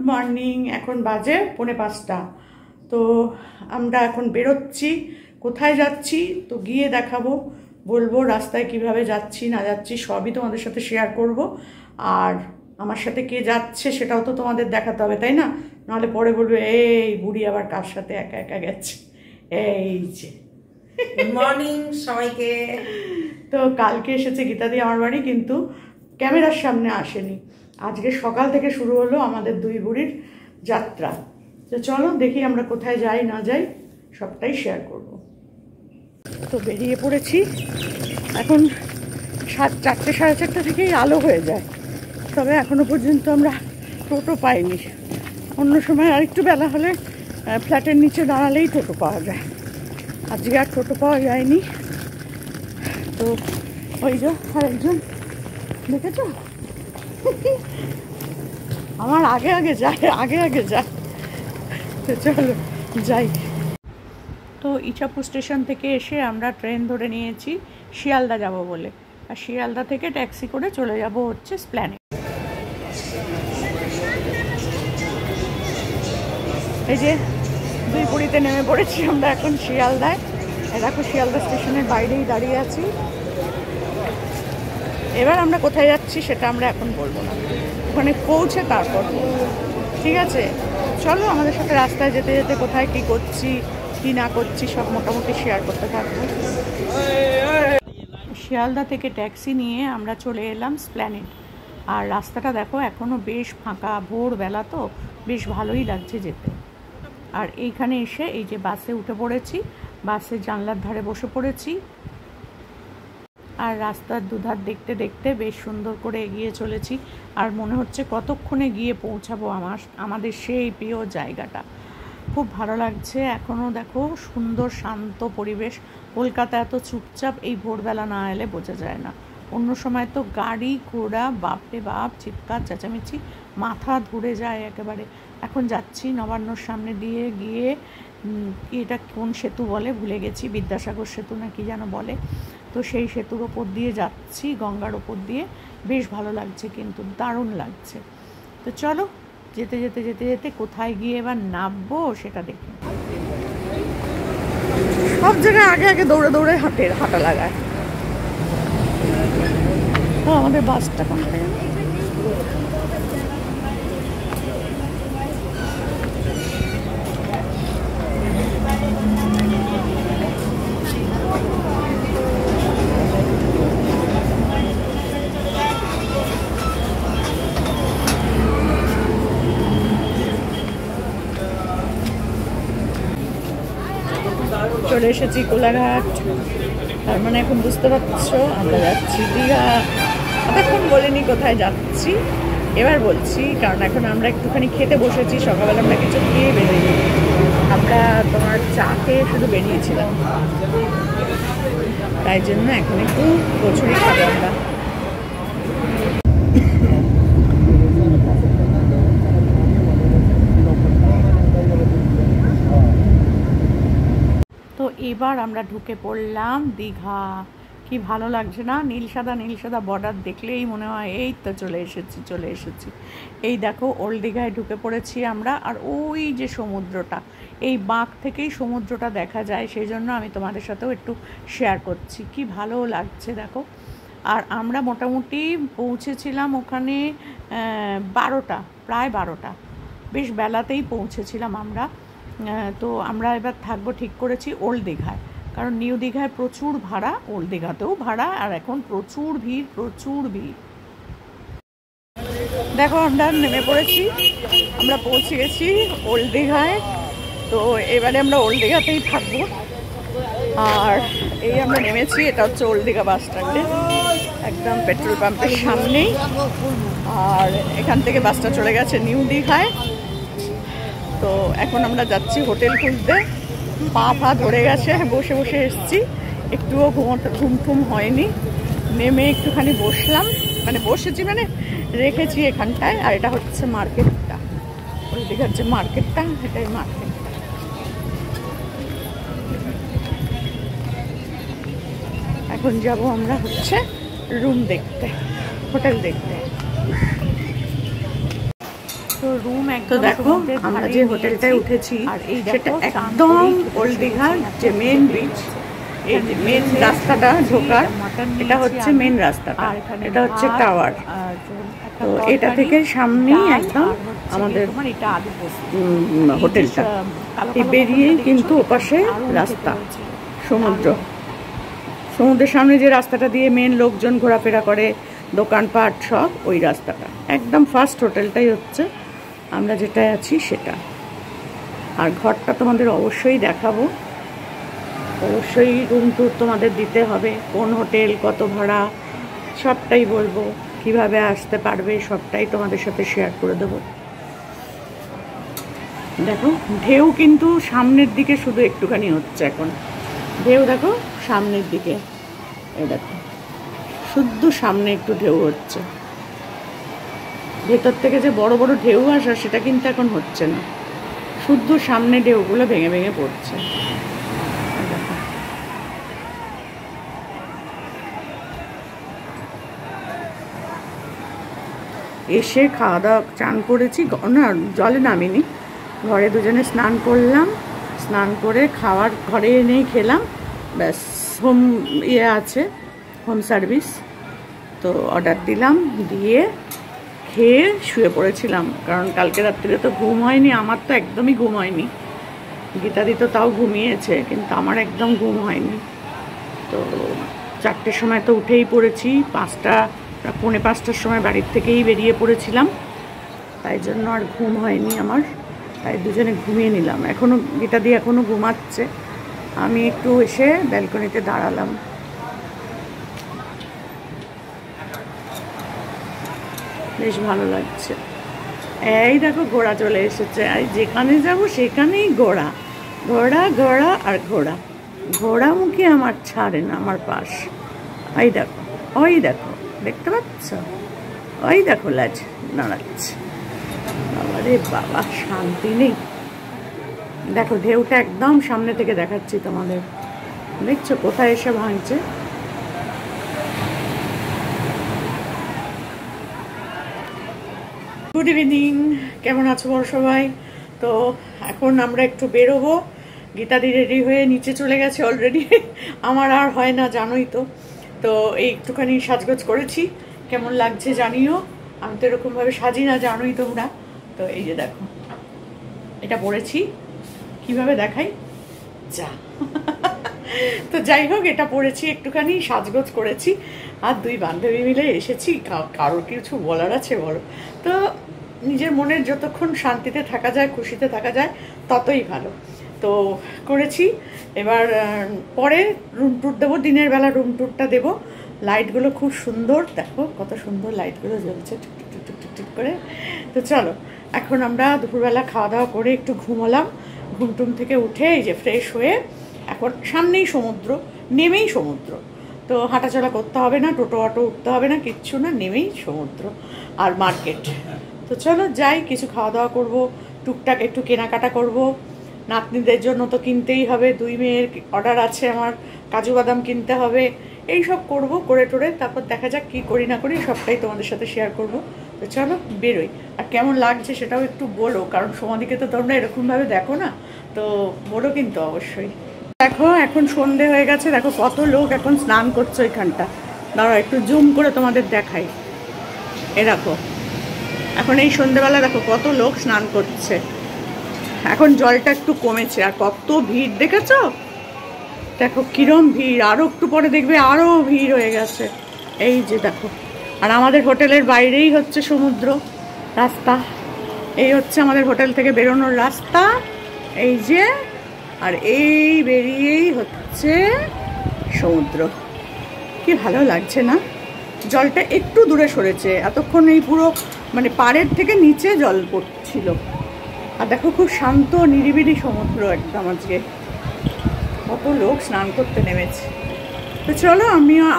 Morning. এখন বাজে 4:45। তো আমরা এখন বেরোচ্ছি। কোথায় যাচ্ছি তো গিয়ে দেখাবো, বলবো রাস্তায় কিভাবে যাচ্ছি না যাচ্ছি সবই তোমাদের সাথে শেয়ার করব। আর আমার সাথে কে যাচ্ছে সেটাও তো তোমাদের দেখাতে হবে, তাই না? নাহলে পরে বলবে এই বুড়ি আবার কার সাথে একা একা গেছে। এই যে গুড মর্নিং সবাইকে। তো কালকে এসেছে গীতাদি আমার বাড়ি, কিন্তু ক্যামেরার সামনে আসেনি। আজকে সকাল থেকে শুরু হলো আমাদের দুই বুড়ির যাত্রা। তো চলো দেখি আমরা কোথায় যাই না যাই সবটাই শেয়ার করব। তো বেরিয়ে পড়েছি। এখন 4টে সাড়ে 4টে থেকেই আলো হয়ে যায়, তবে এখনো পর্যন্ত আমরা টোটো পাইনি। অন্য সময় আরেকটু বেলা হলে ফ্ল্যাটের নিচে দাঁড়ালেই টোটো পাওয়া যায়, আজকে আর টোটো পাওয়া যায়নি। তো ওই যে আরেকজন দেখেছ আমার আগে আগে যায়। তো চলো যাই। তো ইছাপুর স্টেশন থেকে এসে আমরা ট্রেন ধরে নিয়েছি শিয়ালদা যাব বলে, আর শিয়ালদা থেকে ট্যাক্সি করে চলে যাব হচ্ছে স্প্ল্যানেড। এই যে দুই পুরীতে নেমে পড়েছি আমরা এখন শিয়ালদায়। দেখো শিয়ালদা স্টেশনের বাইরেই দাঁড়িয়ে আছি। এবার আমরা কোথায় যাচ্ছি সেটা আমরা এখন বলবো না, ওখানে পৌঁছে তারপর। ঠিক আছে, চলো আমাদের সাথে রাস্তায় যেতে যেতে কোথায় কি করছি কি না করছি সব মোটামুটি শেয়ার করতে থাকবো। শিয়ালদা থেকে ট্যাক্সি নিয়ে আমরা চলে এলাম স্প্ল্যানেড। আর রাস্তাটা দেখো এখনও বেশ ফাঁকা, ভোরবেলা তো বেশ ভালোই লাগছে যেতে। আর এইখানে এসে এই যে বাসে উঠে পড়েছি, বাসের জানলার ধারে বসে পড়েছি। আর রাস্তার দুধার দেখতে দেখতে বেশ সুন্দর করে এগিয়ে চলেছি। আর মনে হচ্ছে কতক্ষণে গিয়ে পৌঁছাবো আমাদের সেই প্রিয় জায়গাটা। খুব ভালো লাগছে। এখনও দেখো সুন্দর শান্ত পরিবেশ। কলকাতা এত চুপচাপ এই ভোরবেলা না এলে বোঝা যায় না। অন্য সময় তো গাড়ি ঘোড়া বাপরে বাপ, চিৎকার চেঁচামেচি, মাথা ধরে যায় একেবারে। এখন যাচ্ছি নবান্নর সামনে দিয়ে গিয়ে এটা কোন সেতু বলে ভুলে গেছি, বিদ্যাসাগর সেতু না কি যেন বলে। তো সেই সেতুর ওপর দিয়ে যাচ্ছি, গঙ্গার ওপর দিয়ে। বেশ ভালো লাগছে, কিন্তু দারুণ লাগছে। তো চলো যেতে যেতে যেতে যেতে কোথায় গিয়ে এবার নামবো সেটা দেখি। সব জায়গায় আগে আগে দৌড়ে দৌড়ে হাঁটা লাগায়। আমাদের বাসটা কোনটা চলে এসেছি কোলাঘাট। তার মানে এখন বুঝতে পারছো আমরা যাচ্ছি দীঘা। এতক্ষণ বলিনি কোথায় যাচ্ছি, এবার বলছি, কারণ এখন আমরা একটুখানি খেতে বসেছি। সকালবেলা আমরা কিছু খেয়ে বেরিয়ে, আমরা তোমার চা খেয়ে শুধু বেরিয়েছিলাম, তাই জন্য এখন একটু কচুরি খাবো আমরা। তো এবার আমরা ঢুকে পড়লাম দীঘা। কি ভালো লাগছে না? নীল সাদা বর্ডার দেখলেই মনে হয় এই তো চলে এসেছি। এই দেখো ওল্ড দীঘায় ঢুকে পড়েছি আমরা। আর ওই যে সমুদ্রটা, এই বাঁক থেকেই সমুদ্রটা দেখা যায়, সেই জন্য আমি তোমাদের সাথেও একটু শেয়ার করছি। কি ভালো লাগছে দেখো। আর আমরা মোটামুটি পৌঁছেছিলাম ওখানে 12টা, প্রায় 12টা, বেশ বেলাতেই পৌঁছেছিলাম আমরা। তো আমরা এবার থাকবো ঠিক করেছি ওল্ড দীঘায়, কারণ নিউ দীঘায় প্রচুর ভাড়া, ওল্ড দীঘাতেও ভাড়া, আর এখন প্রচুর ভিড়। দেখো আমরা নেমে পড়েছি, আমরা পৌঁছে গেছি ওল্ড দীঘায়। তো এবারে আমরা ওল্ড দীঘাতেই থাকবো। আর এই আমরা নেমেছি, এটা হচ্ছে ওল্ড দীঘা বাস স্ট্যান্ডে, একদম পেট্রোল পাম্পের সামনেই। আর এখান থেকে বাসটা চলে গেছে নিউ দীঘায়। তো এখন আমরা যাচ্ছি হোটেল খুঁজতে। পা ধরে গেছে, বসে বসে এসছি, একটুও ঘুম হয়নি। নেমে একটুখানি বসলাম, বসেছি রেখেছি এখানটায়। আর এটা হচ্ছে মার্কেটটা, ওই দীঘার যে মার্কেটটা, এটাই মার্কেট। এখন যাব আমরা হচ্ছে রুম দেখতে, হোটেল দেখতে। তো রুম তো দেখো আমরা যে হোটেলটায় উঠেছি সেটা একদম ওল্ড দীঘার যে মেন বিচ, এই যে মেন রাস্তাটা ঢোকার, এটা হচ্ছে মেন রাস্তাটা, এটা হচ্ছে টাওয়ার। তো এটা থেকে সামনেই একদম আমাদের হোটেলটা, এই বেরিয়েই কিন্তু ওপাশে রাস্তা, সমুদ্র। সমুদ্রের সামনে যে রাস্তাটা দিয়ে মেন লোকজন ঘোরাফেরা করে, দোকানপাট সব, ওই রাস্তাটা একদম ফার্স্ট হোটেলটাই হচ্ছে আমরা যেটায় আছি সেটা। আর ঘরটা তোমাদের অবশ্যই দেখাবো, অবশ্যই রুম ট্যুর তোমাদের দিতে হবে, কোন হোটেল, কত ভাড়া, সবটাই বলবো, কিভাবে আসতে পারবে সবটাই তোমাদের সাথে শেয়ার করে দেবো। দেখো ঢেউ কিন্তু সামনের দিকে শুধু একটুখানি হচ্ছে এখন, ঢেউ দেখো সামনের দিকে, এই দেখো শুধু সামনে একটু ঢেউ হচ্ছে, ভেতর থেকে যে বড় বড় ঢেউ আসা সেটা কিন্তু এখন হচ্ছে না, শুধু সামনে ঢেউগুলো ভেঙে ভেঙে পড়ছে। এসে খাওয়া দাওয়া, চান করেছি না, জলে নামিনি, ঘরে দুজনে স্নান করলাম, স্নান করে খাওয়ার ঘরে এনেই খেলাম, ব্যাস হোম আছে, হোম সার্ভিস, তো অর্ডার দিলাম, দিয়ে খেয়ে শুয়ে পড়েছিলাম, কারণ কালকে রাত্রিরে তো ঘুম হয়নি, আমার তো একদমই ঘুম হয়নি, গীতাদি তো তাও ঘুমিয়েছে, কিন্তু আমার একদম ঘুম হয়নি। তো 4টের সময় তো উঠেই পড়েছি, 5টার সময় বাড়ির থেকেই বেরিয়ে পড়েছিলাম, তাই জন্য আর ঘুম হয়নি আমার, তাই দুজনে ঘুমিয়ে নিলাম। এখনও গীতাদি এখনও ঘুমাচ্ছে, আমি একটু এসে ব্যালকনিতে দাঁড়ালাম। বেশ ভালো লাগছে। এই দেখো ঘোড়া চলে এসেছে, যেখানে যাব সেখানেই ঘোড়া, ঘোড়া ঘোড়া আর ঘোড়া, ঘোড়ামুখী আমার ছাড়ে না আমার পাশ। ওই দেখো, ওই দেখো, দেখতে পাচ্ছ, ওই দেখো লাজ নাড়াচ্ছে, বাবারে বাবা শান্তি নেই। দেখো ঢেউটা একদম সামনে থেকে দেখাচ্ছি তোমাদের, দেখছো কোথায় এসে ভাঙছে। গুড ইভিনিং, কেমন আছো বড় সবাই? তো এখন আমরা একটু বেরোবো, গীতাদি রেডি হয়ে নিচে চলে গেছে অলরেডি, আমার আর হয় না জানোই তো। তো এই একটুখানি সাজগোজ করেছি, কেমন লাগছে জানিও, আমি তো এরকমভাবে সাজি না জানোই তোমরা। তো এই যে দেখো এটা পরেছি, কিভাবে দেখাই যা তো যাই হোক, এটা পরেছি, একটুখানি সাজগোজ করেছি, আর 2 বান্ধবী মিলে এসেছি, কারোর কিছু বলার আছে বলো? তো নিজের মনের যতক্ষণ শান্তিতে থাকা যায়, খুশিতে থাকা যায়, ততই ভালো। তো করেছি, এবার পরে রুম ট্যুর দেবো, দিনের বেলা রুম ট্যুরটা দেবো। লাইটগুলো খুব সুন্দর, দেখো কত সুন্দর লাইটগুলো জ্বলছে টুক টুক টুক টুক টুক করে। তো চলো এখন আমরা দুপুরবেলা খাওয়া দাওয়া করে একটু ঘুমোলাম, ঘুমটুম থেকে উঠে এই যে ফ্রেশ হয়ে এখন সামনেই সমুদ্র, নেমেই সমুদ্র, তো হাঁটাচলা করতে হবে না, টোটো অটো উঠতে হবে না, কিচ্ছু না, নেমেই সমুদ্র আর মার্কেট। তো চলো যাই, কিছু খাওয়া দাওয়া করবো, টুকটাক একটু কেনাকাটা করব, নাতনিদের জন্য তো কিনতেই হবে, 2 মেয়ের অর্ডার আছে আমার, কাজু বাদাম কিনতে হবে, এই সব করবো, করে টোরে তারপর দেখা যাক কী করি না করি, সবটাই তোমাদের সাথে শেয়ার করব। তো চলো বেরোই, আর কেমন লাগছে সেটাও একটু বলো, কারণ সমাধিকে তো তোমরা এরকমভাবে দেখো না, তো বলো কিন্তু অবশ্যই। দেখো এখন সন্ধে হয়ে গেছে, দেখো কত লোক এখন স্নান করছে ওইখানটা, দাঁড়াও একটু জুম করে তোমাদের দেখাই, এ দেখো এখন এই সন্ধেবেলা দেখো কত লোক স্নান করছে, এখন জলটা একটু কমেছে, আর কত ভিড় দেখেছো, দেখো কিরম ভিড়, আরও একটু পরে দেখবে আরও ভিড় হয়ে গেছে, এই যে দেখো। আর আমাদের হোটেলের বাইরেই হচ্ছে সমুদ্র, রাস্তা এই হচ্ছে আমাদের হোটেল থেকে বেরোনোর রাস্তা, এই যে, আর এই বেরিয়েই হচ্ছে সমুদ্র। কি ভালো লাগছে না, জলটা একটু দূরে সরেছে, এতক্ষণ এই পুরো মানে পাড়ের থেকে নিচে জল পড়ছিল, আর দেখো খুব শান্ত নিরিবিলি সমুদ্র একদম আজকে, কত লোক স্নান করতে নেমেছে। তো চলো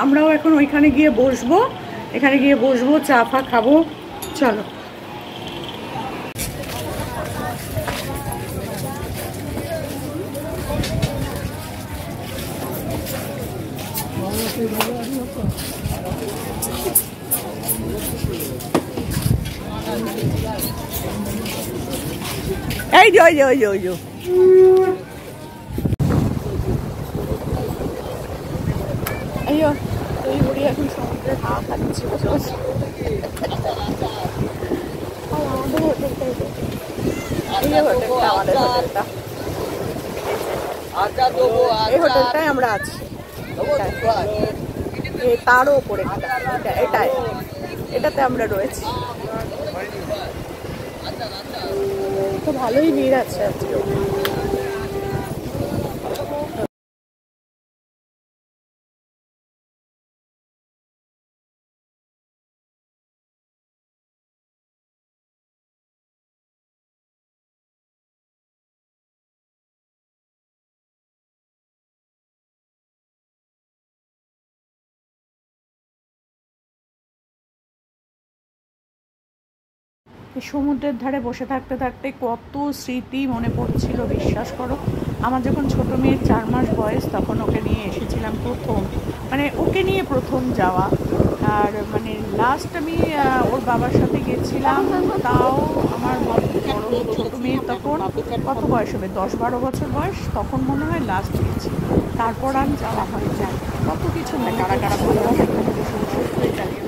আমরাও এখন ওইখানে গিয়ে বসবো, এখানে গিয়ে বসবো, চা ফা খাবো, চলো। এই যে ওই যে ওই যে ওই যে আইয়ো এই বুড়ি এখন সমুদ্রে হাওয়া খাচ্ছি বসে বসে। আমাদের হোটেলটা এই যে হোটেলটা আমাদের হোটেলটা এই হোটেলটায় আমরা আছি তারও উপরে এটাই এটাতে আমরা রয়েছি। তো ভালোই ভিড় আছে আজকে। সমুদ্রের ধারে বসে থাকতে থাকতে কত স্মৃতি মনে পড়ছিল বিশ্বাস করো। আমার যখন ছোট মেয়ের 4 মাস বয়স তখন ওকে নিয়ে এসেছিলাম প্রথম, মানে ওকে নিয়ে প্রথম যাওয়া। আর মানে লাস্ট আমি ওর বাবার সাথে গেছিলাম, তাও আমার বড় ছোট মেয়ে তখন কত বয়স হবে, 10-12 বছর বয়স, তখন মনে হয় লাস্ট গেছি। তারপর আর যাওয়া হয় যায় কত কিছু কারা কারা বললাম এখানে বসে বসে চালিয়ে